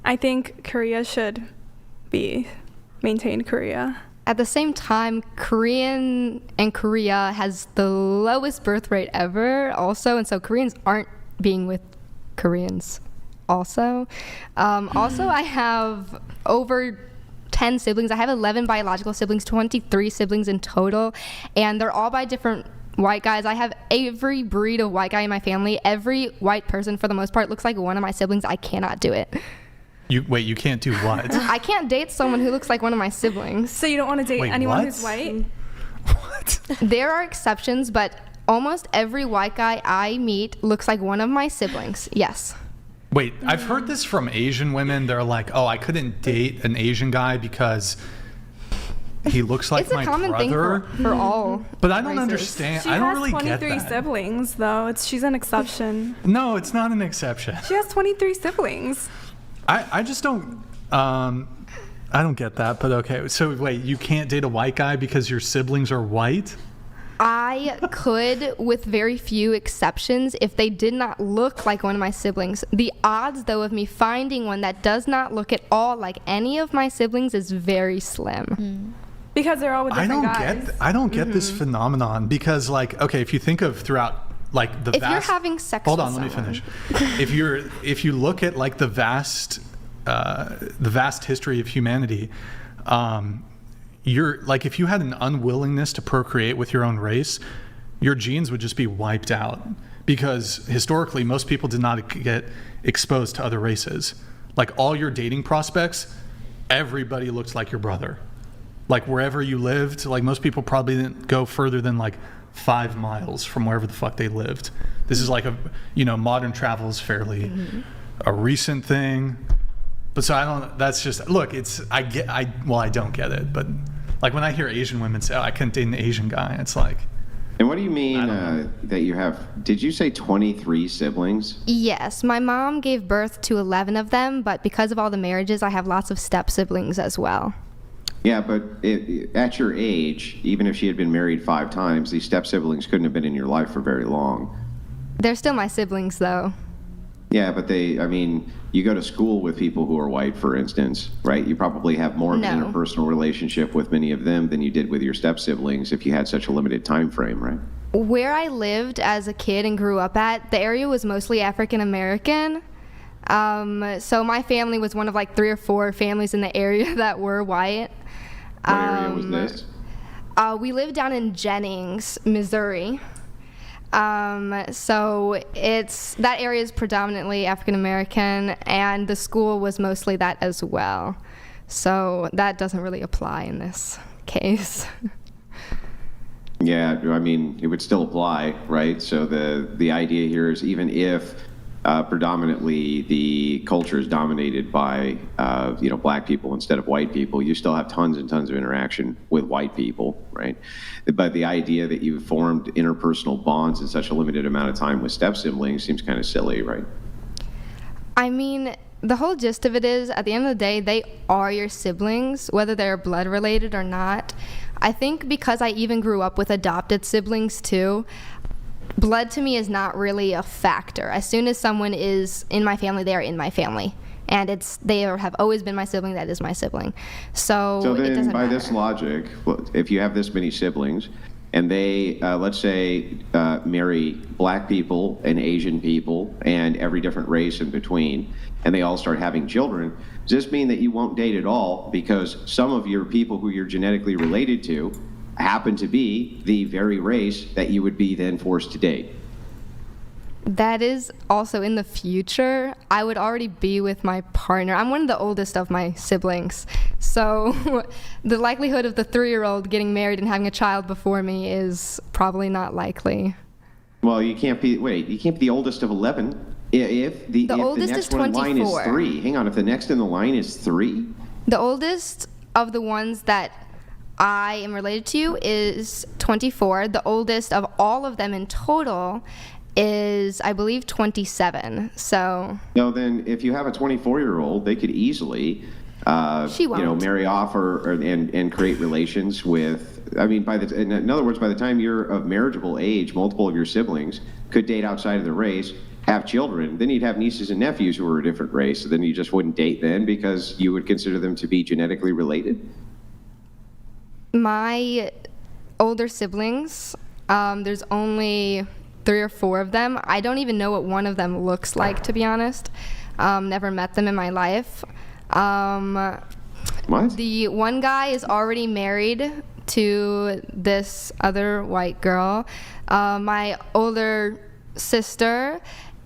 I think Korea should be maintained Korea. At the same time, Korea has the lowest birth rate ever also, and so Koreans aren't being with Koreans also. Also, I have over 10 siblings. I have 11 biological siblings, 23 siblings in total, and they're all by different white guys. I have every breed of white guy in my family. Every white person, for the most part, looks like one of my siblings. I cannot do it. You can't do what? I can't date someone who looks like one of my siblings. So you don't want to date anyone who's white? What? There are exceptions, but almost every white guy I meet looks like one of my siblings. Yes. Wait, I've heard this from Asian women. They're like, oh, I couldn't date an Asian guy because he looks like my brother. It's a common thing for all. But I don't races. Understand. I don't really get that. She has 23 siblings, though. She's an exception. No, it's not an exception. She has 23 siblings. I just don't. I don't get that. But okay. So wait, you can't date a white guy because your siblings are white? I could, with very few exceptions, if they did not look like one of my siblings. The odds, though, of me finding one that does not look at all like any of my siblings is very slim. Because they're all with different guys. I don't get this phenomenon because, like, okay, if you think of throughout, like, the if you're having sex hold with on, someone. let me finish. if you look at like the vast history of humanity, you're like, if you had an unwillingness to procreate with your own race, your genes would just be wiped out because historically most people did not get exposed to other races. Like, all your dating prospects, everybody looked like your brother. Like, wherever you lived, like, most people probably didn't go further than like 5 miles from wherever the fuck they lived. This is like modern travel is fairly a recent thing. But so I don't, that's just, look, I don't get it, but like when I hear Asian women say, oh, I couldn't date an Asian guy, it's like. And what do you mean that you have, did you say 23 siblings? Yes, my mom gave birth to 11 of them, but because of all the marriages, I have lots of step siblings as well. Yeah, but at your age, even if she had been married 5 times, these step siblings couldn't have been in your life for very long. They're still my siblings, though. Yeah, but you go to school with people who are white, for instance, right? You probably have more of an interpersonal relationship with many of them than you did with your step siblings if you had such a limited time frame, right? Where I lived as a kid and grew up at, the area was mostly African American. So my family was one of like 3 or 4 families in the area that were white. What area was this? We lived down in Jennings, Missouri. So that area is predominantly African American, and the school was mostly that as well. So that doesn't really apply in this case. Yeah, I mean, it would still apply, right? So the idea here is, even if predominantly the culture is dominated by black people instead of white people, you still have tons and tons of interaction with white people, right? But the idea that you've formed interpersonal bonds in such a limited amount of time with step siblings seems kind of silly, right? I mean, the whole gist of it is, at the end of the day, they are your siblings, whether they're blood related or not. I think because I even grew up with adopted siblings too, blood to me is not really a factor. As soon as someone is in my family, they are in my family. And they have always been my sibling, that is my sibling. So then it doesn't by matter. this logic, if you have this many siblings, and they, let's say, marry black people and Asian people and every different race in between, and they all start having children, does this mean that you won't date at all because some of your people who you're genetically related to happen to be the very race that you would be then forced to date? That is also in the future. I would already be with my partner. I'm one of the oldest of my siblings. So the likelihood of the 3-year-old getting married and having a child before me is probably not likely. Well, you can't be the oldest of 11. If the oldest next is one in line is 24. 3. Hang on, if the next in the line is 3? The oldest of the ones that I am related to is 24. The oldest of all of them in total is, I believe, 27. So. No, then if you have a 24-year-old, they could easily, she won't. marry off and create relations with. I mean, in other words, by the time you're of marriageable age, multiple of your siblings could date outside of the race, have children, then you'd have nieces and nephews who are a different race. So then you just wouldn't date then because you would consider them to be genetically related? My older siblings, there's only 3 or 4 of them. I don't even know what one of them looks like, to be honest. Never met them in my life. What? The one guy is already married to this other white girl. My older sister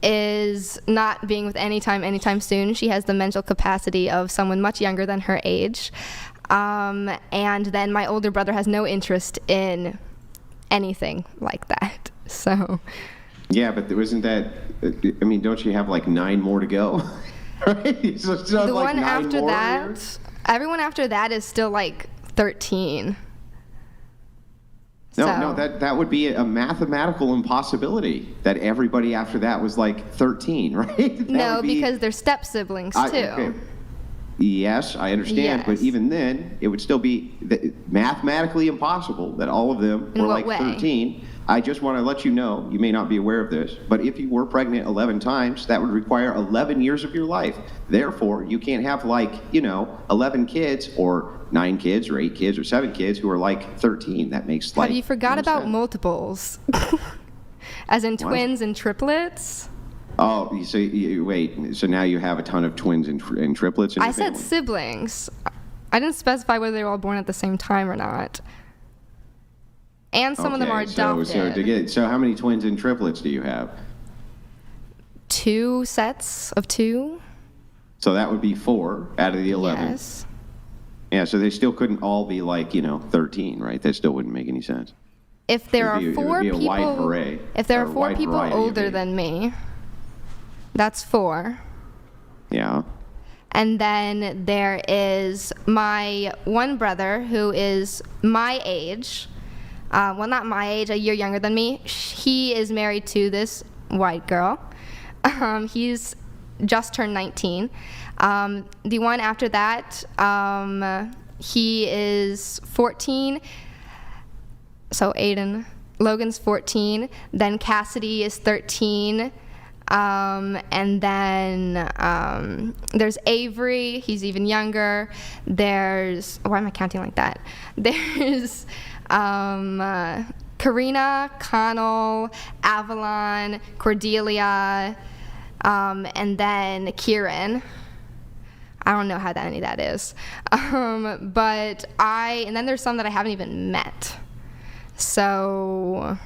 is not being with anytime soon. She has the mental capacity of someone much younger than her age. And then my older brother has no interest in anything like that. So. Yeah, but wasn't that, I mean, don't you have like 9 more to go? Right? So it's not The like one 9 after more that, years? everyone after that is still like 13. No, that would be a mathematical impossibility that everybody after that was like 13, right? That No, would be- because they're step siblings too. Okay. Yes, I understand, but Yes. even then, it would still be mathematically impossible that all of them In were what like way? 13. I just want to let you know, you may not be aware of this, but if you were pregnant 11 times, that would require 11 years of your life. Therefore, you can't have 11 kids or 9 kids or 8 kids or 7 kids who are like 13. That makes Have you forgot no about sense. multiples? As in twins and triplets? Oh, wait, so now you have a ton of twins and triplets in I your said family? siblings. I didn't specify whether they were all born at the same time or not. And some of them are adopted. So how many twins and triplets do you have? 2 sets of 2. So that would be 4 out of the 11. Yes. Yeah, so they still couldn't all be 13, right? That still wouldn't make any sense. If there It are would 4 be a people, wide array, if there or are 4 wide people variety of older age. than me, that's 4. Yeah. And then there is my one brother who is my age. Well, not my age, a year younger than me. He is married to this white girl. He's just turned 19. The one after that, he is 14. So Aiden. Logan's 14. Then Cassidy is 13. And then there's Avery. He's even younger. There's, why am I counting like that? There's Karina, Connell, Avalon, Cordelia, and then Kieran. I don't know how any of that is. And then there's some that I haven't even met. So,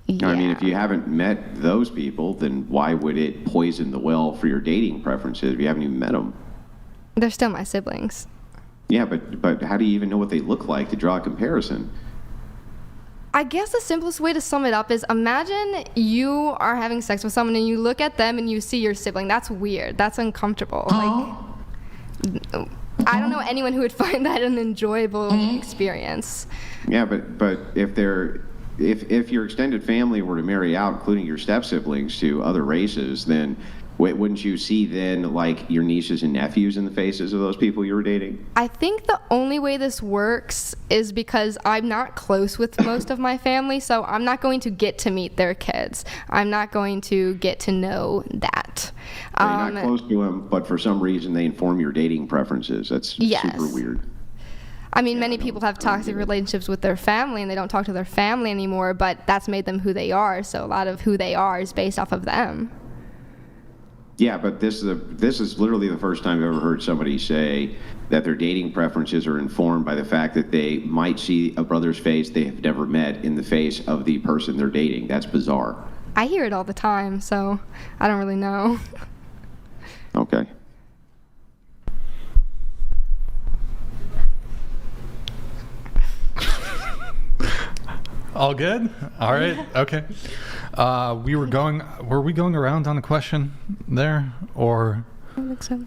yeah. I mean, if you haven't met those people, then why would it poison the well for your dating preferences if you haven't even met them? They're still my siblings. Yeah, but how do you even know what they look like to draw a comparison? I guess the simplest way to sum it up is imagine you are having sex with someone and you look at them and you see your sibling. That's weird. That's uncomfortable. Like, I don't know anyone who would find that an enjoyable experience. Yeah, but if your extended family were to marry out, including your step siblings, to other races, then wouldn't you see then your nieces and nephews in the faces of those people you were dating? I think the only way this works is because I'm not close with most of my family, so I'm not going to get to meet their kids. I'm not going to get to know that. So you're not close to them, but for some reason they inform your dating preferences. That's Yes. super weird. I mean, many people have toxic relationships with their family and they don't talk to their family anymore, but that's made them who they are, so a lot of who they are is based off of them. Yeah, but this is literally the first time I've ever heard somebody say that their dating preferences are informed by the fact that they might see a brother's face they have never met in the face of the person they're dating. That's bizarre. I hear it all the time, so I don't really know. Okay. All good? All right. Okay. Were we going around on a question there, or I don't think so.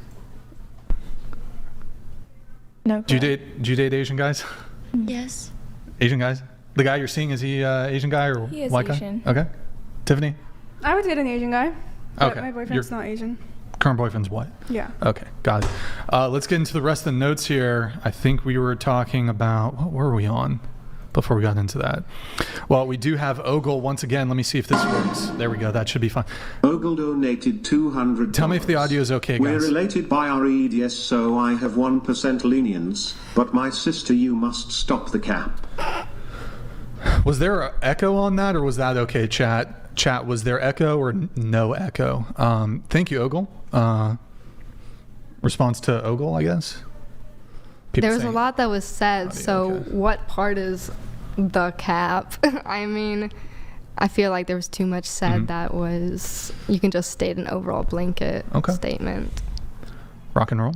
No. do you date Asian guys? Yes. Asian guys? The guy you're seeing, is he Asian guy or He is white Asian. guy? Okay. Tiffany? I would date an Asian guy. But Okay. my boyfriend's Your not Asian. current boyfriend's white. Yeah. Okay, got it. Let's get into the rest of the notes here. I think we were talking about, what were we on? before we got into that. Well, we do have Ogle once again. Let me see if this works. There we go. That should be fine. Ogle donated $200. Tell me if the audio is okay, We're guys. related by our EDS, so I have 1% lenience. But my sister, you must stop the cap. Was there an echo on that, or was that okay, chat? Chat, was there echo or no echo? Thank you, Ogle. Response to Ogle, I guess? People There was a saying- lot that was said, Audio, so okay. what part is the cap? I mean, I feel like there was too much said that was, you can just state an overall blanket Okay. statement. Rock and roll.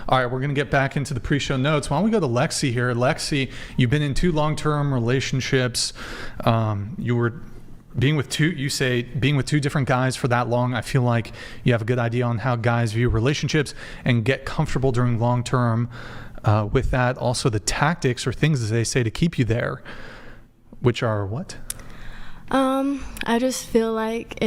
All right, we're going to get back into the pre-show notes. Why don't we go to Lexi here? Lexi, you've been in 2 long-term relationships. You were being with 2 different guys for that long. I feel like you have a good idea on how guys view relationships and get comfortable during long-term with that. Also, the tactics or things that they say to keep you there, which are what? I just feel like